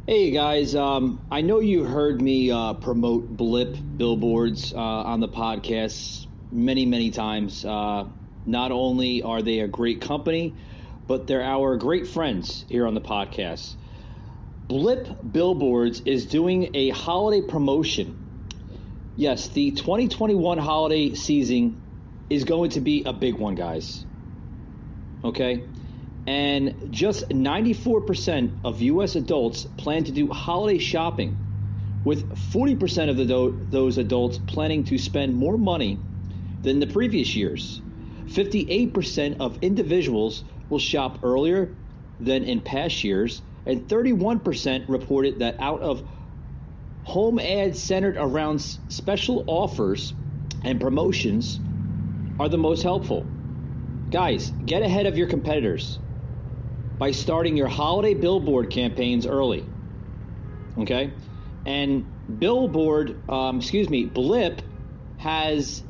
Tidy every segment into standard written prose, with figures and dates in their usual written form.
Hey guys, I know you heard me promote Blip billboards on the podcast many, many times. Not only are they a great company, but they're our great friends here on the podcast. Blip Billboards is doing a holiday promotion. Yes, the 2021 holiday season is going to be a big one, guys. Okay? And just 94% of U.S. adults plan to do holiday shopping, with 40% of those adults planning to spend more money than the previous years. 58% of individuals will shop earlier than in past years, and 31% reported that out of home ads centered around special offers and promotions are the most helpful. Guys, get ahead of your competitors by starting your holiday billboard campaigns early, okay? And Blip has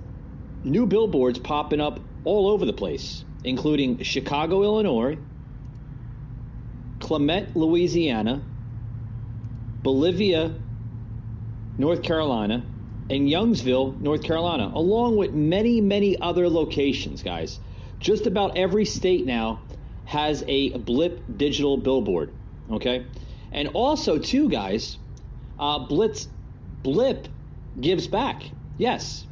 new billboards popping up all over the place, including Chicago, Illinois, Clement, Louisiana, Bolivia, North Carolina, and Youngsville, North Carolina, along with many, many other locations, guys. Just about every state now has a Blip digital billboard, okay? And also, too, guys, Blip gives back. Yes.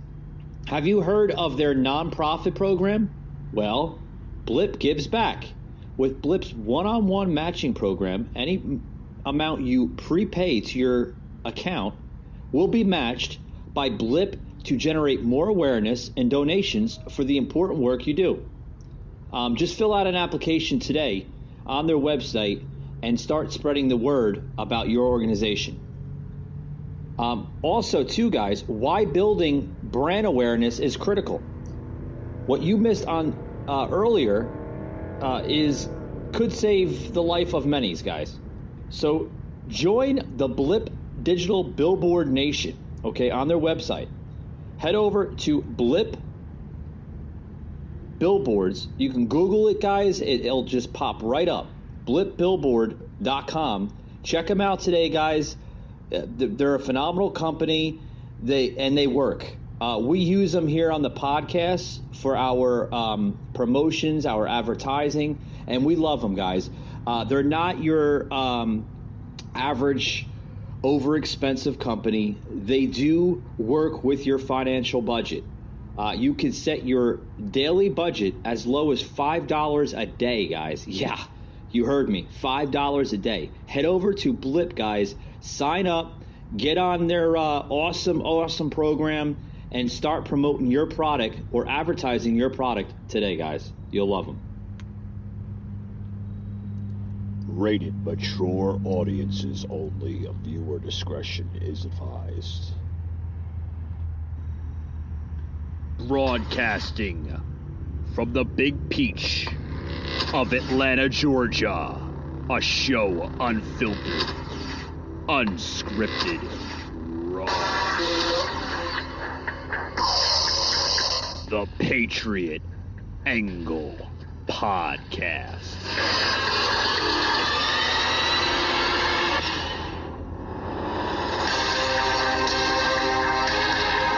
Have you heard of their nonprofit program? Well, Blip gives back. With Blip's one-on-one matching program, any amount you prepay to your account will be matched by Blip to generate more awareness and donations for the important work you do. Just fill out an application today on their website and start spreading the word about your organization. Also, too, guys, why building brand awareness is critical. What you missed on earlier could save the life of many, guys. So join the Blip Digital Billboard Nation, okay, on their website. Head over to Blip Billboards. You can Google it, guys. It'll just pop right up. blipbillboard.com. Check them out today, guys. They're a phenomenal company. They work. We use them here on the podcast for our promotions, our advertising, and we love them, guys. They're not your average over-expensive company. They do work with your financial budget. You can set your daily budget as low as $5 a day, guys. Yeah, you heard me. $5 a day. Head over to Blip, guys. Sign up. Get on their awesome program and start promoting your product or advertising your product today, guys. You'll love them. Rated mature audiences only. Viewer discretion is advised. Broadcasting from the Big Peach of Atlanta, Georgia. A show unfiltered, unscripted, raw. The Patriot Angle Podcast.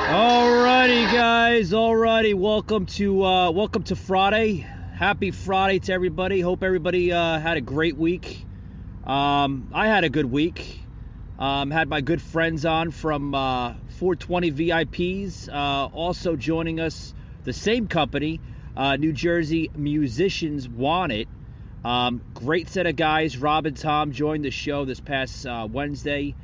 Alrighty, guys. Alrighty, welcome to Friday. Happy Friday to everybody. Hope everybody had a great week. I had a good week. Had my good friends on from 420 VIPs. Also joining us, the same company, New Jersey Musicians Want It. Great set of guys. Rob and Tom joined the show this past Wednesday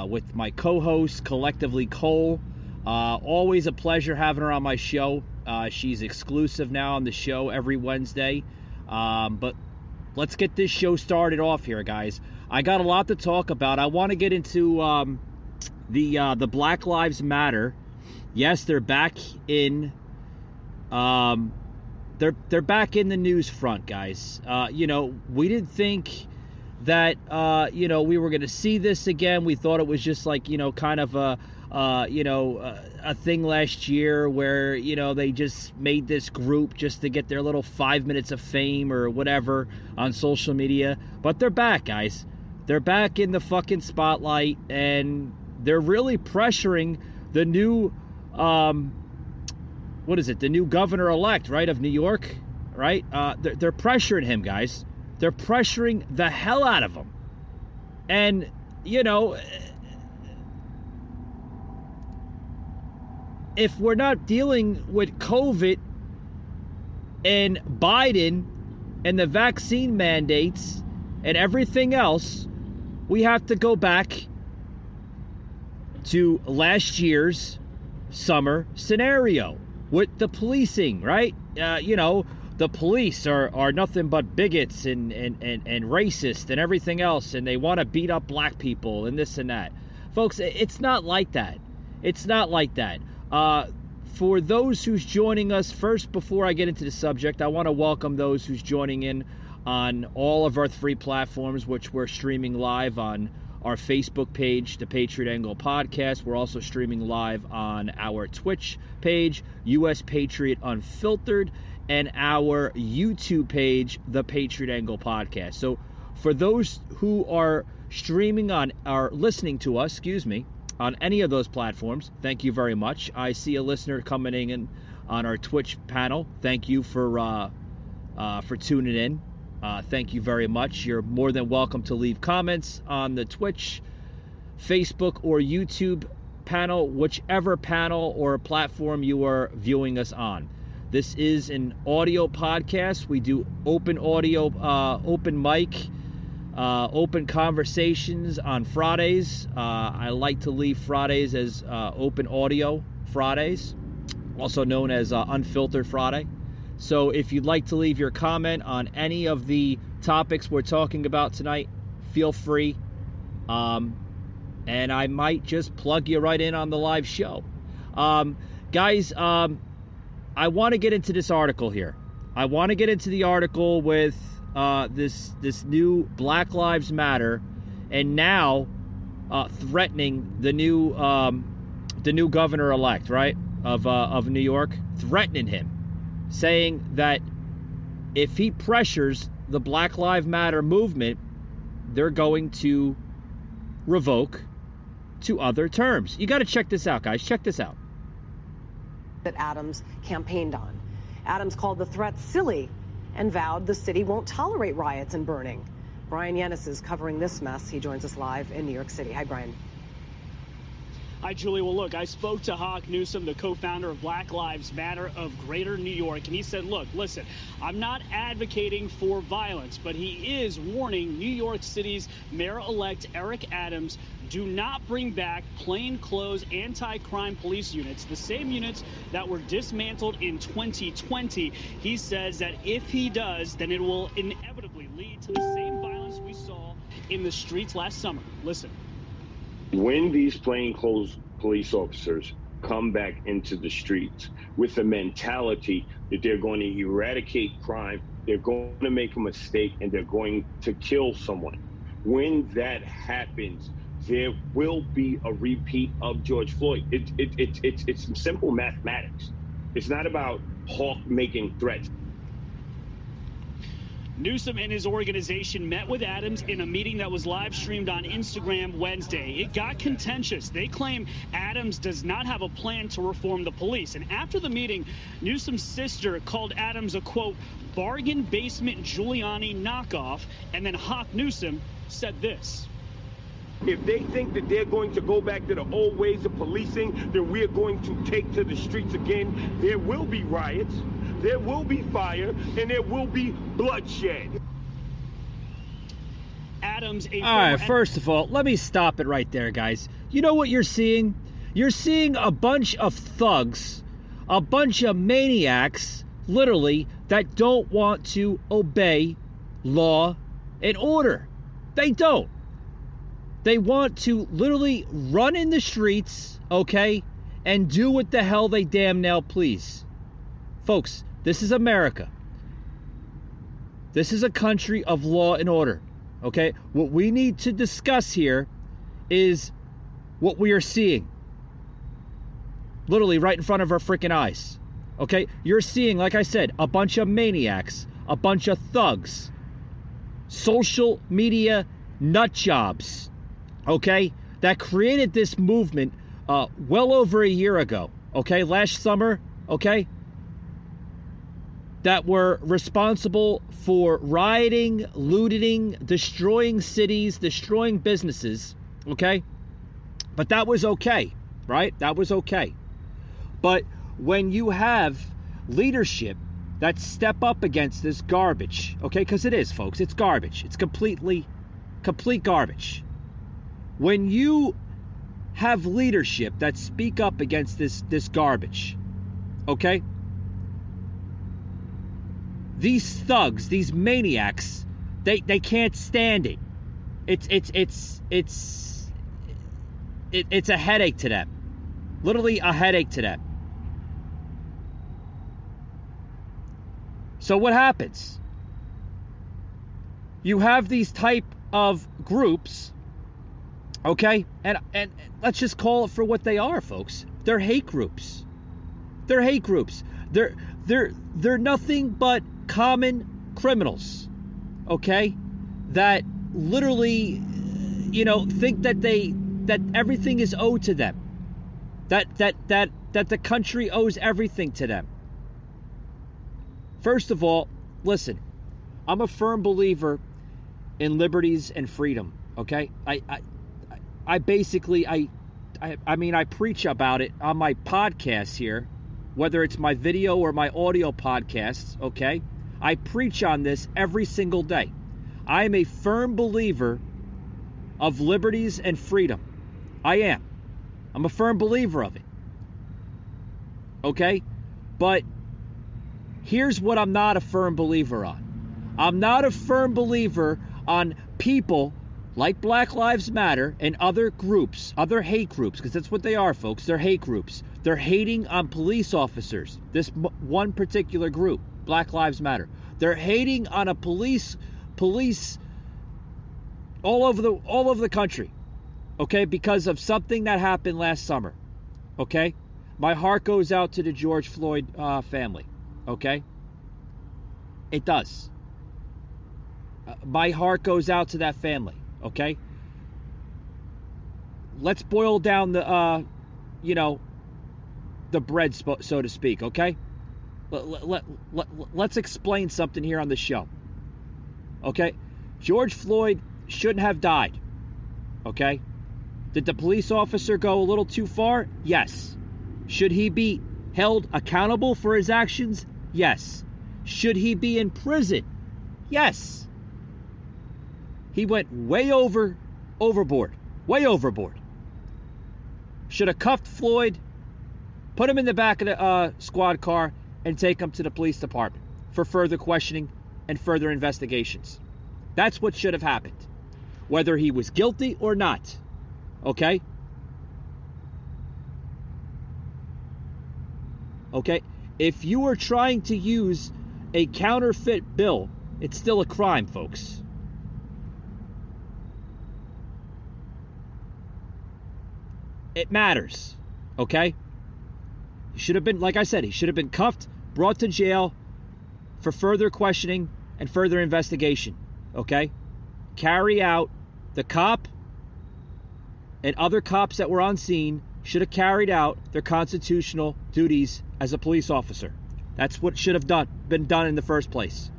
with my co-host, collectively Cole. Always a pleasure having her on my show. She's exclusive now on the show every Wednesday. But let's get this show started off here, guys. I got a lot to talk about. I want to get into the Black Lives Matter. Yes, they're back in. They're back in the news front, guys. We didn't think that we were going to see this again. We thought it was just like kind of a thing last year where they just made this group just to get their little 5 minutes of fame or whatever on social media. But they're back, guys. They're back in the fucking spotlight, and they're really pressuring the new, the new governor-elect, right, of New York, right? They're pressuring him, guys. They're pressuring the hell out of him. And, you know, if we're not dealing with COVID and Biden and the vaccine mandates and everything else, we have to go back to last year's summer scenario with the policing, right? You know, the police are nothing but bigots and racist and everything else, and they want to beat up black people and this and that. Folks, it's not like that. It's not like that. For those who's joining us, first, before I get into the subject, I want to welcome those who's joining in on all of our 3 platforms, which we're streaming live on our Facebook page, The Patriot Angle Podcast. We're also streaming live on our Twitch page, US Patriot Unfiltered, and our YouTube page, The Patriot Angle Podcast. So for those who are streaming on, or listening to us, on any of those platforms, thank you very much. I see a listener coming in on our Twitch panel. Thank you for tuning in. Thank you very much. You're more than welcome to leave comments on the Twitch, Facebook, or YouTube panel, whichever panel or platform you are viewing us on. This is an audio podcast. We do open audio, open mic, open conversations on Fridays. I like to leave Fridays as open audio Fridays, also known as Unfiltered Friday. So if you'd like to leave your comment on any of the topics we're talking about tonight, feel free. And I might just plug you right in on the live show. Guys, I want to get into this article here. I want to get into the article with this new Black Lives Matter, and now threatening the new governor-elect, right, of New York, threatening him, saying that if he pressures the Black Lives Matter movement, they're going to revoke to other terms. You got to check this out, guys. Check this out. That Adams campaigned on. Adams called the threat silly and vowed the city won't tolerate riots and burning. Brian Yennis is covering this mess. He joins us live in New York City. Hi, Brian. Hi, Julie. Well, look, I spoke to Hawk Newsom, the co-founder of Black Lives Matter of Greater New York, and he said, look, listen, I'm not advocating for violence, but he is warning New York City's mayor-elect Eric Adams, do not bring back plainclothes anti-crime police units, the same units that were dismantled in 2020. He says that if he does, then it will inevitably lead to the same violence we saw in the streets last summer. Listen. When these plainclothes police officers come back into the streets with the mentality that they're going to eradicate crime, they're going to make a mistake, and they're going to kill someone, when that happens, there will be a repeat of George Floyd. It's some simple mathematics. It's not about Hawk making threats. Newsom and his organization met with Adams in a meeting that was live streamed on Instagram Wednesday. It got contentious. They claim Adams does not have a plan to reform the police. And after the meeting, Newsom's sister called Adams a, quote, bargain basement Giuliani knockoff. And then Hawk Newsom said this. If they think that they're going to go back to the old ways of policing, then we're going to take to the streets again. There will be riots, there will be fire, and there will be bloodshed. Adams, all right, first of all, let me stop it right there, guys. You know what you're seeing? You're seeing a bunch of thugs, a bunch of maniacs, literally, that don't want to obey law and order. They don't. They want to literally run in the streets, okay, and do what the hell they damn now please. Folks, this is America. This is a country of law and order, okay? What we need to discuss here is what we are seeing. Literally right in front of our freaking eyes, okay? You're seeing, like I said, a bunch of maniacs, a bunch of thugs, social media nut jobs, okay, that created this movement well over a year ago, okay, last summer, okay, that were responsible for rioting, looting, destroying cities, destroying businesses, okay? But that was okay, right? That was okay. But when you have leadership that step up against this garbage, okay, because it is, folks, it's garbage. It's complete garbage. When you have leadership that speak up against this garbage, okay? These thugs, these maniacs, they can't stand it. It's a headache to them. Literally a headache to them. So what happens? You have these type of groups, okay? And let's just call it for what they are, folks. They're hate groups. They're hate groups. They're nothing but common criminals, okay? That literally, think that everything is owed to them. That the country owes everything to them. First of all, listen, I'm a firm believer in liberties and freedom, okay? I basically preach about it on my podcast here, whether it's my video or my audio podcasts, okay? I preach on this every single day. I am a firm believer of liberties and freedom. I am. I'm a firm believer of it. Okay? But here's what I'm not a firm believer on. I'm not a firm believer on people like Black Lives Matter and other groups, other hate groups, because that's what they are, folks. They're hate groups. They're hating on police officers. This one particular group, Black Lives Matter. They're hating on a police all over the country, okay, because of something that happened last summer, okay? My heart goes out to the George Floyd family, okay? It does. My heart goes out to that family, okay? Let's boil down the bread, so to speak, okay? Let's explain something here on the show, okay? George Floyd shouldn't have died, okay? Did the police officer go a little too far? Yes. Should he be held accountable for his actions? Yes. Should he be in prison? Yes. He went way overboard. Way overboard. Should have cuffed Floyd, put him in the back of the squad car, and take him to the police department for further questioning and further investigations. That's what should have happened, whether he was guilty or not. Okay? Okay? If you are trying to use a counterfeit bill, it's still a crime, folks. It matters. Okay? He should have been, like I said, he should have been cuffed, brought to jail for further questioning and further investigation. Okay? Carry out, the cop and other cops that were on scene should have carried out their constitutional duties as a police officer. That's what should have been done in the first place.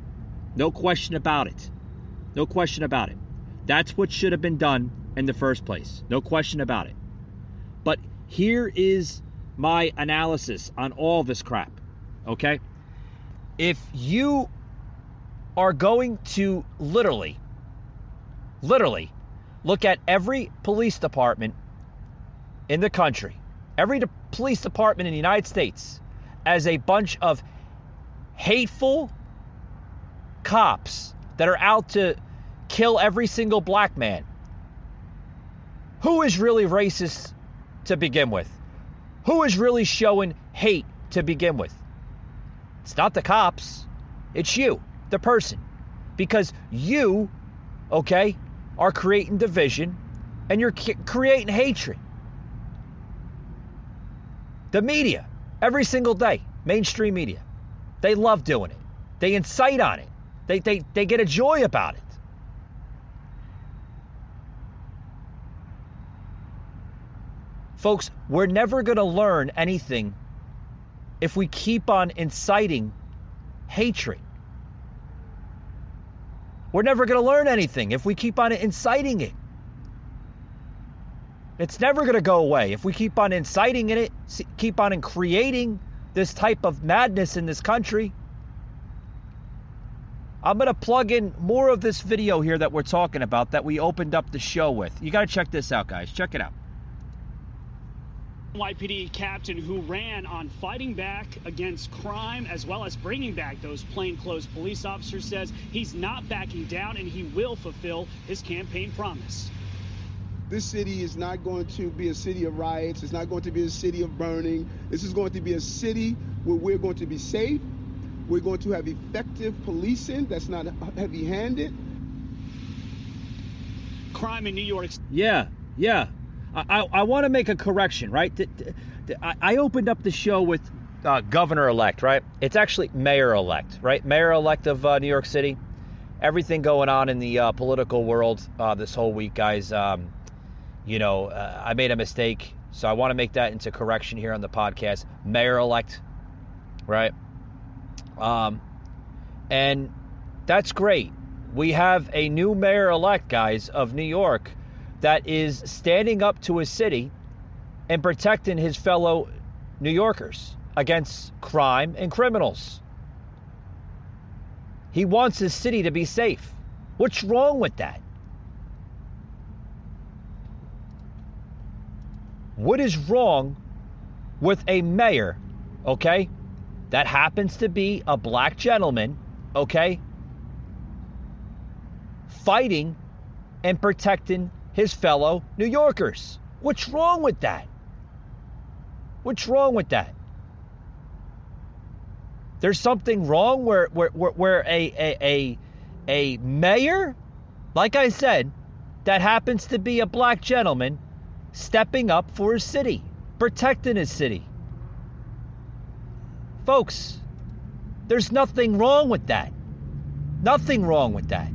No question about it. No question about it. That's what should have been done in the first place. No question about it. But here is my analysis on all this crap. Okay? If you are going to literally look at every police department in the country, every police department in the United States, as a bunch of hateful cops that are out to kill every single black man, who is really racist to begin with? Who is really showing hate to begin with? It's not the cops. It's you, the person. Because you, okay, are creating division and you're creating hatred. The media, every single day, mainstream media, they love doing it. They incite on it. They get a joy about it. Folks, we're never going to learn anything if we keep on inciting hatred. We're never going to learn anything if we keep on inciting it. It's never going to go away if we keep on inciting it, keep on creating this type of madness in this country. I'm going to plug in more of this video here that we're talking about that we opened up the show with. You got to check this out, guys. Check it out. NYPD captain who ran on fighting back against crime as well as bringing back those plainclothes police officers says he's not backing down and he will fulfill his campaign promise. This city is not going to be a city of riots. It's not going to be a city of burning. This is going to be a city where we're going to be safe. We're going to have effective policing that's not heavy-handed. Crime in New York. Yeah. I want to make a correction, right? I opened up the show with governor-elect, right? It's actually mayor-elect, right? Mayor-elect of New York City. Everything going on in the political world this whole week, guys. I made a mistake, so I want to make that into correction here on the podcast. Mayor-elect, right? And that's great. We have a new mayor-elect, guys, of New York that is standing up to his city and protecting his fellow New Yorkers against crime and criminals. He wants his city to be safe. What's wrong with that? What is wrong with a mayor, okay, that happens to be a black gentleman, okay, fighting and protecting his fellow New Yorkers? What's wrong with that? What's wrong with that? There's something wrong where a mayor, like I said, that happens to be a black gentleman stepping up for his city, protecting his city. Folks, there's nothing wrong with that. Nothing wrong with that.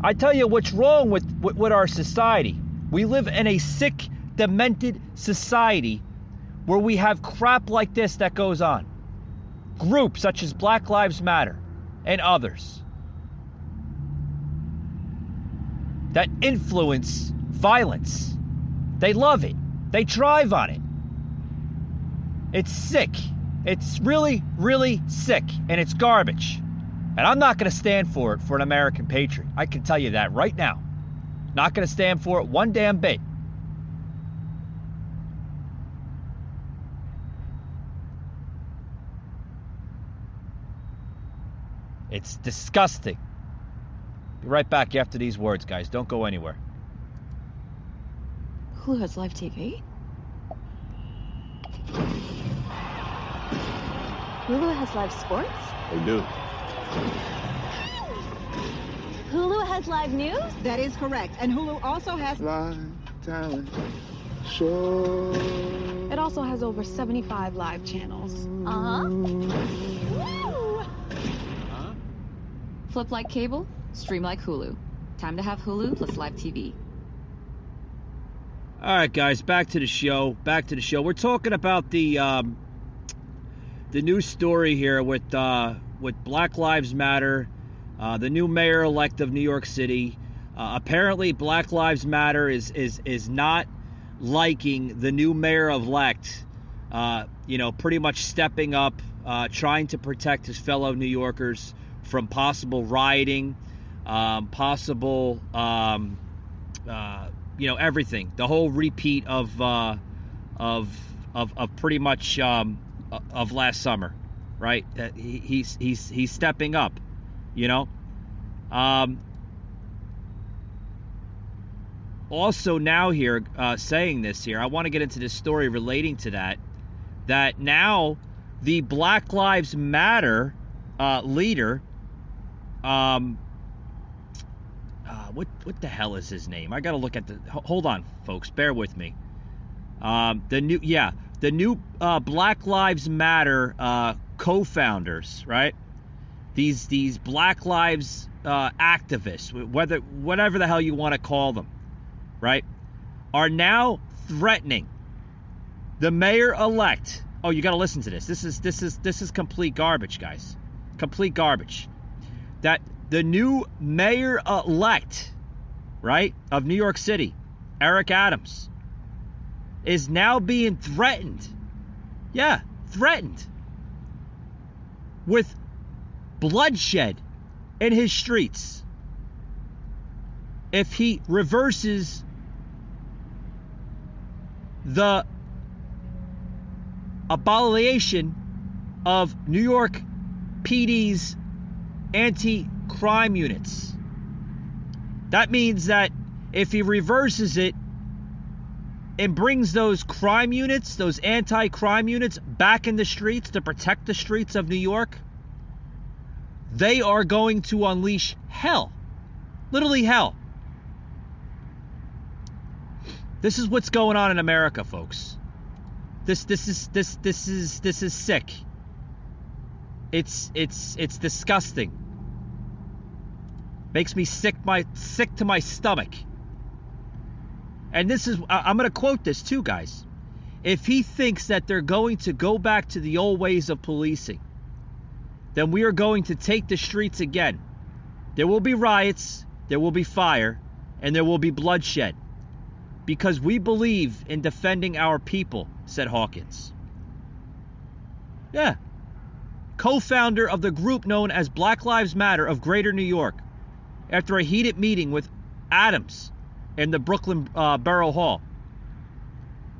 I tell you what's wrong with our society. We live in a sick, demented society where we have crap like this that goes on. Groups such as Black Lives Matter and others that influence violence. They love it. They thrive on it. It's sick. It's really, really sick, and it's garbage. And I'm not going to stand for it for an American patriot. I can tell you that right now. Not going to stand for it one damn bit. It's disgusting. Be right back after these words, guys. Don't go anywhere. Hulu has live TV? Hulu has live sports? They do. Hulu has live news? That is correct. And Hulu also has Live talent show. It also has over 75 live channels. Woo! Flip like cable, stream like Hulu. Time to have Hulu plus live TV. All right, guys, back to the show. We're talking about the new story here with Black Lives Matter, the new mayor-elect of New York City. Apparently, Black Lives Matter is not liking the new mayor-elect, pretty much stepping up, trying to protect his fellow New Yorkers from possible rioting, possible, everything. The whole repeat of pretty much of last summer, right? He's stepping up, Also now here, saying this here, I want to get into this story relating to that now the Black Lives Matter leader, what the hell is his name? I got to look at hold on, folks, bear with me. The new Black Lives Matter co-founders, right? These Black Lives activists, whatever the hell you want to call them, right, are now threatening the mayor-elect. Oh, you got to listen to this. This is complete garbage, guys. Complete garbage. That the new mayor-elect, right, of New York City, Eric Adams, is now being threatened. Yeah, threatened with bloodshed in his streets if he reverses the abolition of New York PD's anti-crime units. That means that if he reverses it and brings those crime units, those anti-crime units, back in the streets to protect the streets of New York, they are going to unleash hell. Literally hell. This is what's going on in America, folks. This is sick. It's disgusting. Makes me sick to my stomach. And this is, I'm going to quote this too, guys. If he thinks that they're going to go back to the old ways of policing, then we are going to take the streets again. There will be riots, there will be fire, and there will be bloodshed. Because we believe in defending our people, said Hawkins. Yeah. Co-founder of the group known as Black Lives Matter of Greater New York, after a heated meeting with Adams in the Brooklyn Borough Hall.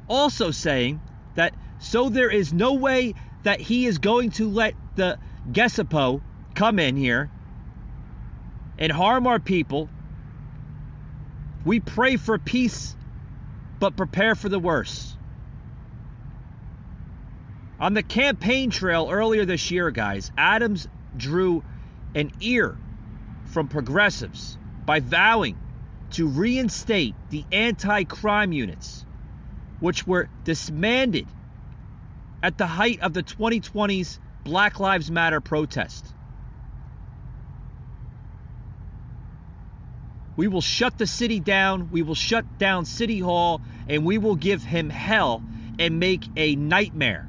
Also saying that so there is no way that he is going to let the Gestapo come in here and harm our people. We pray for peace, but prepare for the worst. On the campaign trail earlier this year, guys, Adams drew an ear from progressives by vowing to reinstate the anti-crime units, which were disbanded at the height of the 2020's Black Lives Matter protest. We will shut the city down, we will shut down City Hall, and we will give him hell and make a nightmare.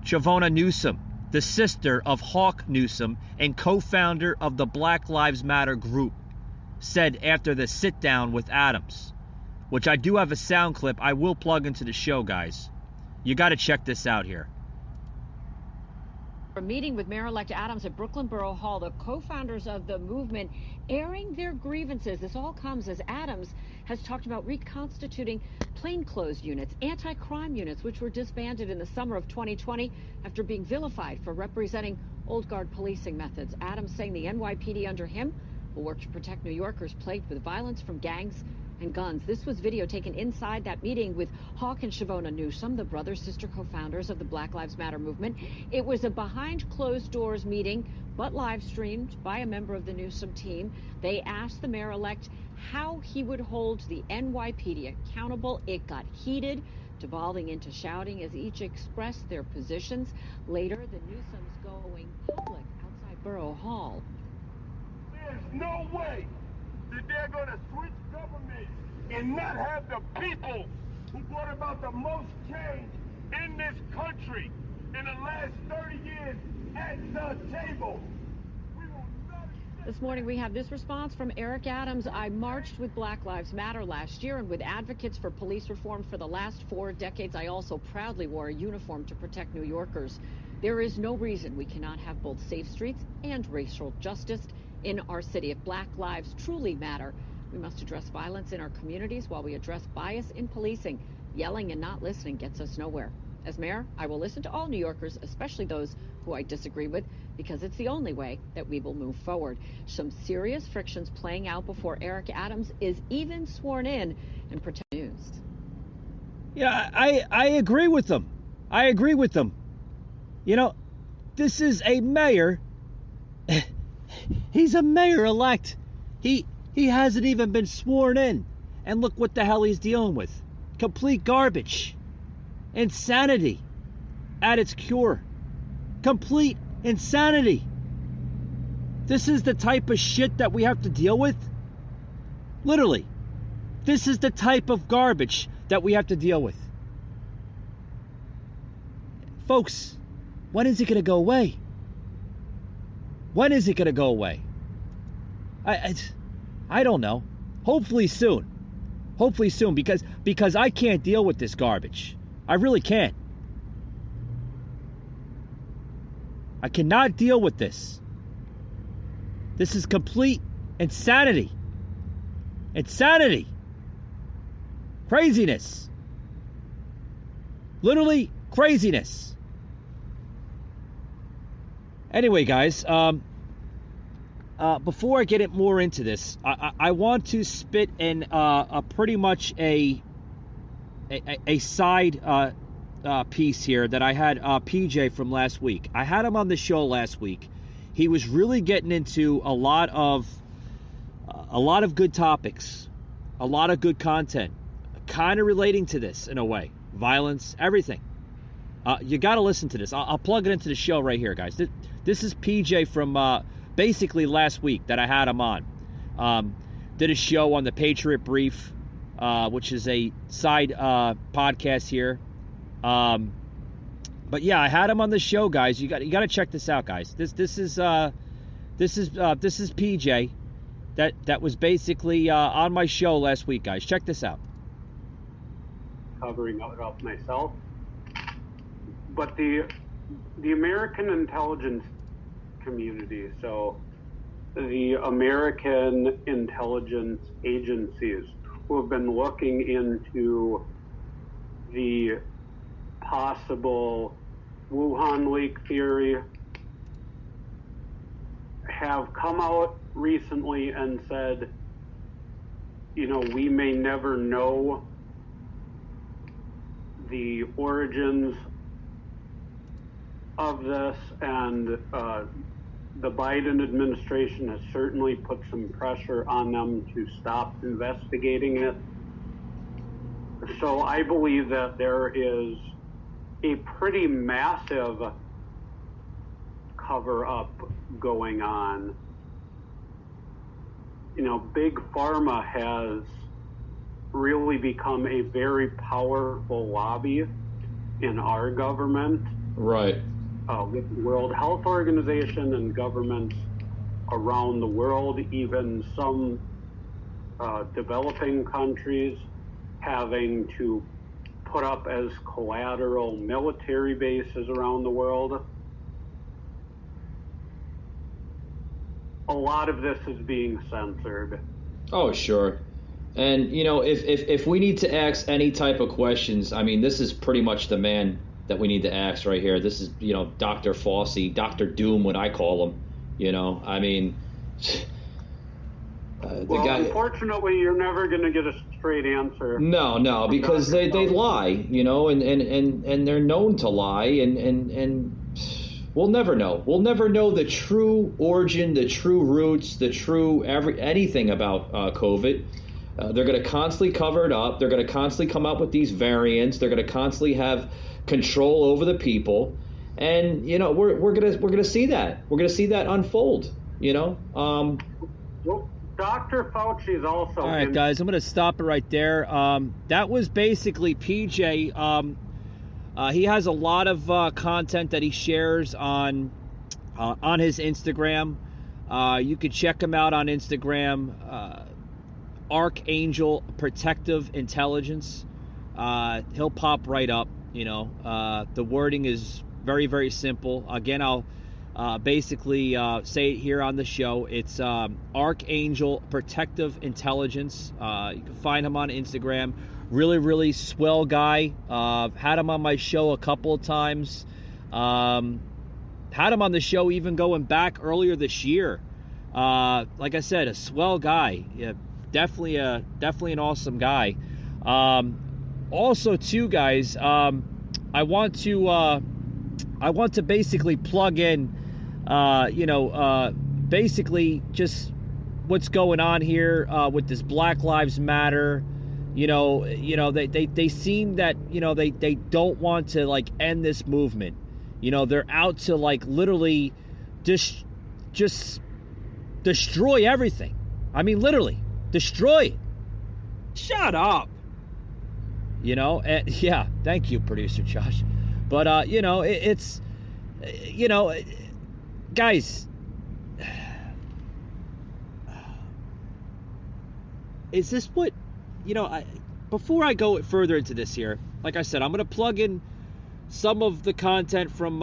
Shavonna Newsom, the sister of Hawk Newsom and co-founder of the Black Lives Matter group, said after the sit-down with Adams, which I do have a sound clip I will plug into the show, guys. You got to check this out here. A meeting with Mayor-elect Adams at Brooklyn Borough Hall, the co-founders of the movement airing their grievances. This all comes as Adams has talked about reconstituting plainclothes units, anti-crime units, which were disbanded in the summer of 2020 after being vilified for representing old guard policing methods. Adams saying the NYPD under him will work to protect New Yorkers plagued with violence from gangs and guns. This was video taken inside that meeting with Hawk and Shavonna Newsom, the brother-sister co-founders of the Black Lives Matter movement. It was a behind-closed-doors meeting, but live-streamed by a member of the Newsom team. They asked the mayor-elect how he would hold the NYPD accountable. It got heated, devolving into shouting as each expressed their positions. Later, the Newsoms going public outside Borough Hall. There's no way that they're going to switch government and not have the people who brought about the most change in this country in the last 30 years at the table. This morning we have this response from Eric Adams. I marched with Black Lives Matter last year and with advocates for police reform for the last 4 decades. I also proudly wore a uniform to protect New Yorkers. There is no reason we cannot have both safe streets and racial justice in our city. If Black lives truly matter, we must address violence in our communities while we address bias in policing. Yelling and not listening gets us nowhere. As mayor, I will listen to all New Yorkers, especially those who I disagree with, because it's the only way that we will move forward. Some serious frictions playing out before Eric Adams is even sworn in and protect news. Yeah, I agree with them. I agree with them. You know, this is a mayor. He's a mayor-elect. He hasn't even been sworn in. And look what the hell he's dealing with. Complete garbage. Insanity at its cure. Complete insanity. This is the type of shit that we have to deal with. Literally. This is the type of garbage that we have to deal with. Folks, when is it going to go away? When is it going to go away? I don't know. Hopefully soon. Hopefully soon, because I can't deal with this garbage. I really can't. I cannot deal with this. This is complete insanity. Insanity. Craziness. Literally craziness. Anyway, guys, before I get it more into this, I want to spit in a pretty much a side piece here that I had PJ from last week. I had him on the show last week. He was really getting into a lot of good topics, a lot of good content, kind of relating to this in a way, violence, everything. You got to listen to this. I'll plug it into the show right here, guys. This is PJ from basically last week that I had him on. Did a show on the Patriot Brief, which is a side podcast here. But yeah, I had him on the show, guys. You got to check this out, guys. This is PJ that was basically on my show last week, guys. Check this out. Covering it up myself, but the American intelligence community, so the American intelligence agencies who have been looking into the possible Wuhan leak theory have come out recently and said, we may never know the origins of this, and the Biden administration has certainly put some pressure on them to stop investigating it. So I believe that there is a pretty massive cover-up going on. Big Pharma has really become a very powerful lobby in our government. Right. With the World Health Organization and governments around the world, even some developing countries having to put up as collateral military bases around the world. A lot of this is being censored. Oh, sure. And, if we need to ask any type of questions, I mean, this is pretty much the man that we need to ask right here. This is, Dr. Fauci, Dr. Doom, what I call him, I mean, the guy. Unfortunately, you're never going to get a straight answer. No, because they lie, and they're known to lie, and we'll never know. We'll never know the true origin, the true roots, the true anything about COVID. They're going to constantly cover it up. They're going to constantly come up with these variants. They're going to constantly have control over the people, and we're gonna see that. We're gonna see that unfold. Well, Dr. Fauci is also. All right, guys, I'm gonna stop it right there. That was basically PJ. He has a lot of content that he shares on his Instagram. You could check him out on Instagram. Archangel Protective Intelligence. He'll pop right up. The wording is very, very simple. Again, I'll basically say it here on the show. It's Archangel Protective Intelligence. You can find him on Instagram. Really, really swell guy. Had him on my show a couple of times. Had him on the show even going back earlier this year. Like I said, a swell guy. Yeah, definitely an awesome guy. Also, too, guys, I want to basically plug in, basically just what's going on here with this Black Lives Matter. They seem that they don't want to end this movement. They're out to literally just destroy everything. I mean, literally destroy it. Shut up. You know, and yeah, thank you, producer Josh. But you know, it's you know, guys, is this what, you know, before I go further into this here, like I said, I'm going to plug in some of the content from,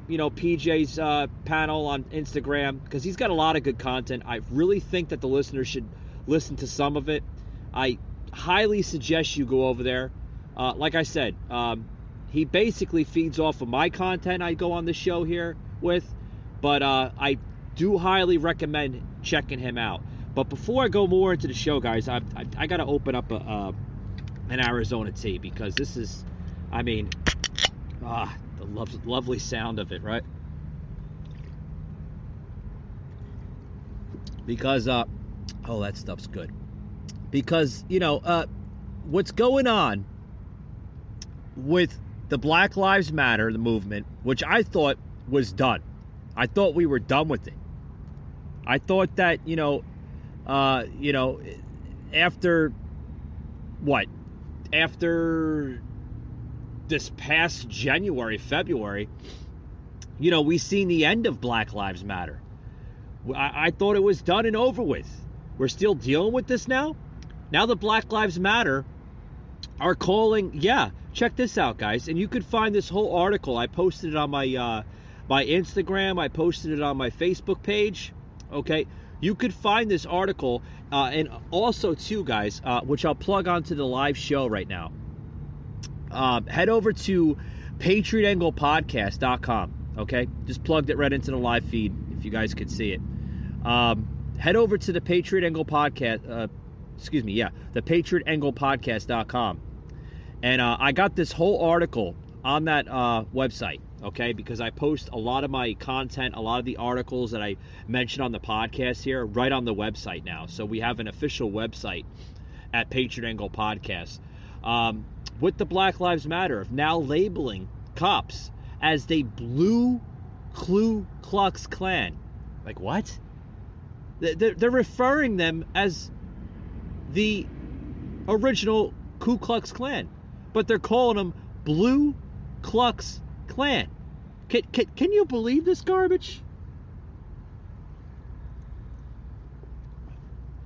you know, PJ's panel on Instagram, because he's got a lot of good content. I really think that the listeners should listen to some of it. I highly suggest you go over there. Like I said, he basically feeds off of my content I go on the show here with, but I do highly recommend checking him out. But before I go more into the show, guys, I got to open up an Arizona tea, because this is, I mean, the lovely sound of it, right? Because, oh, that stuff's good. Because, you know, what's going on with the Black Lives Matter, the movement, which I thought was done. I thought we were done with it. I thought that, you know, after what? After this past January, February, you know, we seen the end of Black Lives Matter. I thought it was done and over with. We're still dealing with this now? Now the Black Lives Matter are calling, yeah, check this out, guys. And you could find this whole article. I posted it on my my Instagram. I posted it on my Facebook page. Okay, you could find this article, and also too, guys, which I'll plug onto the live show right now. Head over to PatriotAnglePodcast.com. Okay, just plugged it right into the live feed if you guys could see it. Head over to the Patriot Angle Podcast. The PatriotAnglePodcast.com. And I got this whole article on that website, okay, because I post a lot of my content, a lot of the articles that I mentioned on the podcast here, right on the website now. So we have an official website at Patriot Angle Podcast. With the Black Lives Matter of now labeling cops as the blue Klux Klan. Like, what? They're referring them as the original Ku Klux Klan, but they're calling them Blue Klux Klan. Can you believe this garbage?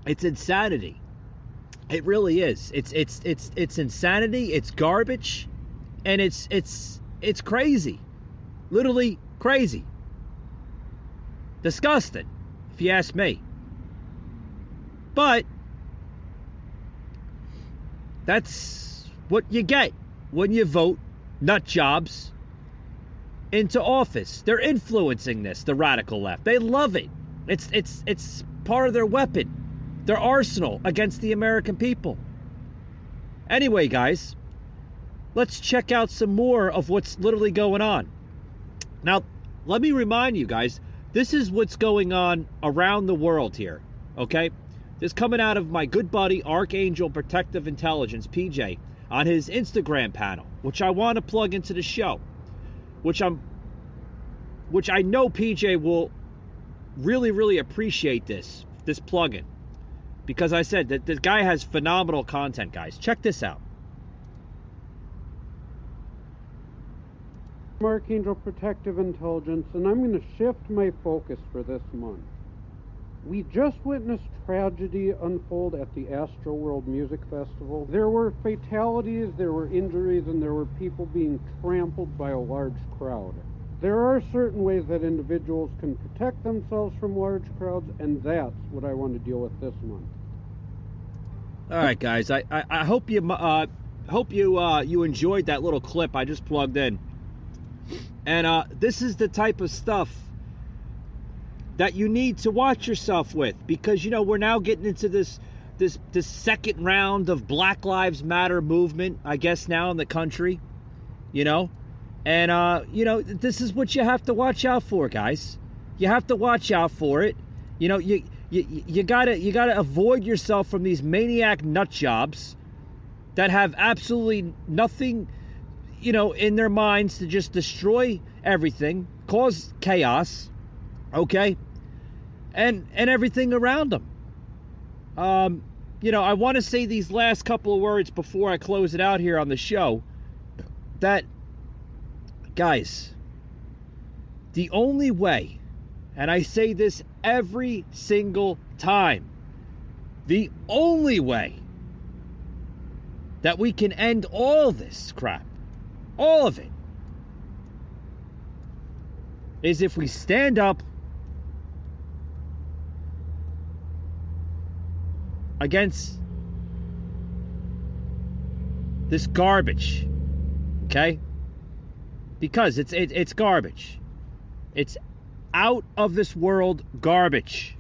It's insanity. It really is. It's insanity. It's garbage, and it's crazy. Literally crazy. Disgusting, if you ask me. But that's what you get when you vote nut jobs into office. They're influencing this, the radical left. They love it. It's part of their weapon, their arsenal against the American people. Anyway, guys, let's check out some more of what's literally going on. Now, let me remind you guys, this is what's going on around the world here, okay? This coming out of my good buddy, Archangel Protective Intelligence, PJ, on his Instagram panel, which I want to plug into the show, which I know PJ will really, really appreciate this plugin, because I said that this guy has phenomenal content, guys. Check this out. I'm Archangel Protective Intelligence, and I'm going to shift my focus for this month. We just witnessed tragedy unfold at the Astroworld Music Festival. There were fatalities, there were injuries, and there were people being trampled by a large crowd. There are certain ways that individuals can protect themselves from large crowds, and that's what I want to deal with this month. All right, guys. I hope you you enjoyed that little clip I just plugged in. And this is the type of stuff that you need to watch yourself with, because, you know, we're now getting into this second round of Black Lives Matter movement, I guess, now in the country, you know. And you know, this is what you have to watch out for, guys. You have to watch out for it. You know, you gotta avoid yourself from these maniac nut jobs that have absolutely nothing, you know, in their minds to just destroy everything, cause chaos, okay, and everything around them. I want to say these last couple of words before I close it out here on the show. That, guys, the only way, and I say this every single time, the only way that we can end all this crap, all of it, is if we stand up against this garbage, okay? Because it's garbage. It's out of this world garbage.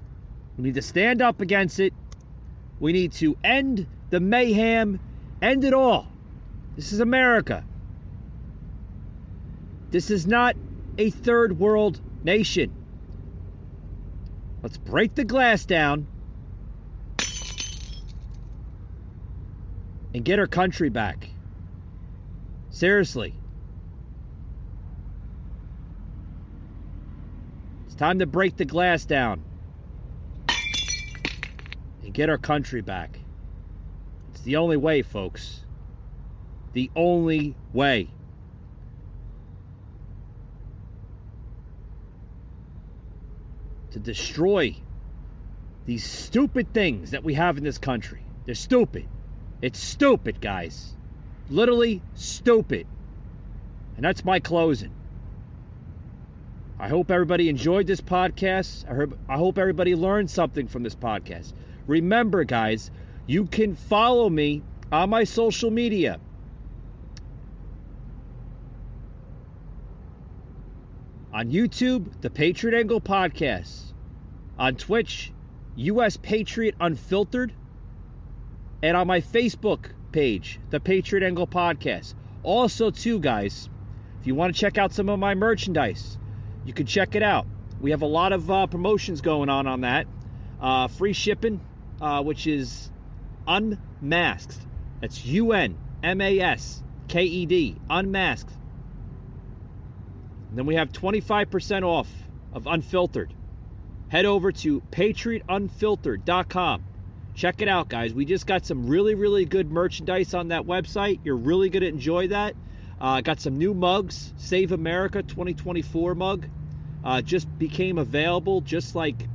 We need to stand up against it. We need to end the mayhem, end it all. This is America. This is not a third world nation. Let's break the glass down and get our country back. Seriously. It's time to break the glass down and get our country back. It's the only way, folks. The only way. To destroy these stupid things that we have in this country. They're stupid. It's stupid, guys. Literally stupid. And that's my closing. I hope everybody enjoyed this podcast. I hope everybody learned something from this podcast. Remember, guys, you can follow me on my social media. On YouTube, The Patriot Angle Podcast. On Twitch, US Patriot Unfiltered. And on my Facebook page, The Patriot Angle Podcast. Also, too, guys, if you want to check out some of my merchandise, you can check it out. We have a lot of promotions going on that. Free shipping, which is Unmasked. That's UNMASKED, Unmasked. And then we have 25% off of Unfiltered. Head over to patriotunfiltered.com. Check it out, guys. We just got some really, really good merchandise on that website. You're really going to enjoy that. Got some new mugs. Save America 2024 mug. Just became available just like,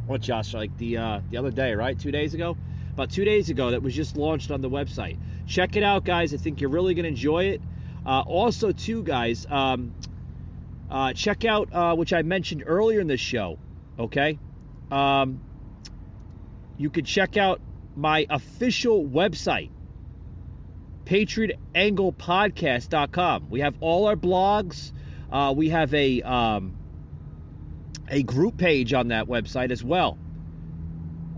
what, Josh? Like the other day, right? 2 days ago? About 2 days ago, that was just launched on the website. Check it out, guys. I think you're really going to enjoy it. Also, too, guys, check out, which I mentioned earlier in this show, okay? You could check out my official website, patriotanglepodcast.com. We have all our blogs. We have a group page on that website as well.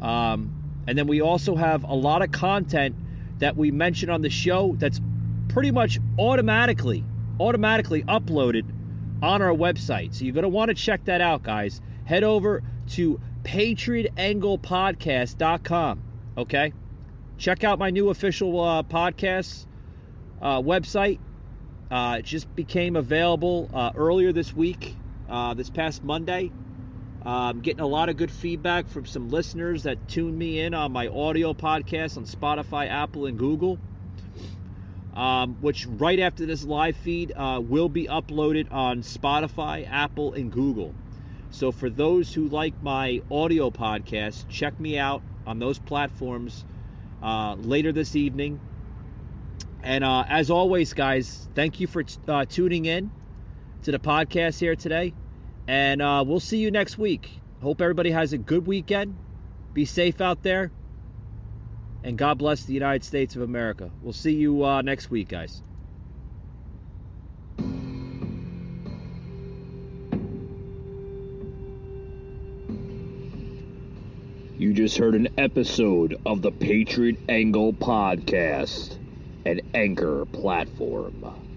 And then we also have a lot of content that we mention on the show that's pretty much automatically uploaded on our website. So you're going to want to check that out, guys. Head over to patriotanglepodcast.com. Okay? Check out my new official podcast website. It just became available earlier this week, this past Monday. I'm getting a lot of good feedback from some listeners that tune me in on my audio podcast on Spotify, Apple, and Google, which right after this live feed will be uploaded on Spotify, Apple, and Google. So for those who like my audio podcast, check me out on those platforms later this evening. And as always, guys, thank you for tuning in to the podcast here today. And we'll see you next week. Hope everybody has a good weekend. Be safe out there. And God bless the United States of America. We'll see you next week, guys. You just heard an episode of the Patriot Angle Podcast, an Anchor platform.